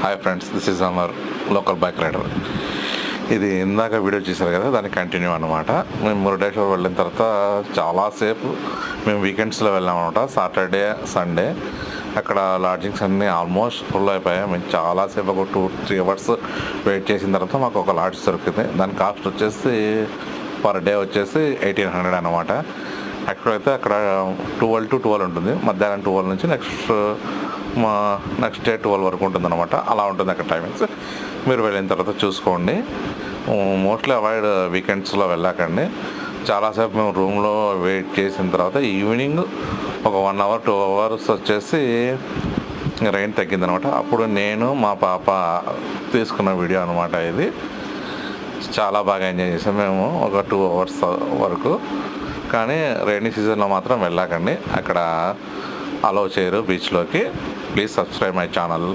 Hi friends, this is our local bike rider. ఇది ఇందాక video చూసారు కదా, దానికి కంటిన్యూ అనమాట. మేము మురుడేశ్వర్ వెళ్ళిన తర్వాత చాలాసేపు మేము వీకెండ్స్లో వెళ్ళామన్నమాట. సాటర్డే సండే అక్కడ లాడ్జింగ్స్ అన్నీ ఆల్మోస్ట్ ఫుల్ అయిపోయాయి. మేము చాలాసేపు ఒక 2-3 అవర్స్ వెయిట్ చేసిన తర్వాత మాకు ఒక లాడ్జ్ దొరికింది. దాని కాస్ట్ వచ్చేసి పర్ డే వచ్చేసి 1800 అనమాట. యాక్చువల్ అక్కడ 12 to 12 ఉంటుంది. మధ్యాహ్నం 12 నుంచి నెక్స్ట్ డే 12 వరకు ఉంటుంది అనమాట. అలా ఉంటుంది అక్కడ టైమింగ్స్. మీరు వెళ్ళిన తర్వాత చూసుకోండి. మోస్ట్లీ అవాయిడ్ వీకెండ్స్లో వెళ్ళకండి. చాలాసేపు మేము రూమ్లో వెయిట్ చేసిన తర్వాత ఈవినింగ్ ఒక 1 hour 2 hours వచ్చేసి రైన్ తగ్గిందనమాట. అప్పుడు నేను మా పాప తీసుకున్న వీడియో అనమాట ఇది. చాలా బాగా ఎంజాయ్ చేసాం మేము ఒక 2 hours వరకు. కానీ రైనీ సీజన్లో మాత్రం వెళ్ళకండి, అక్కడ అలౌ చేయరు బీచ్లోకి. Please subscribe my channel.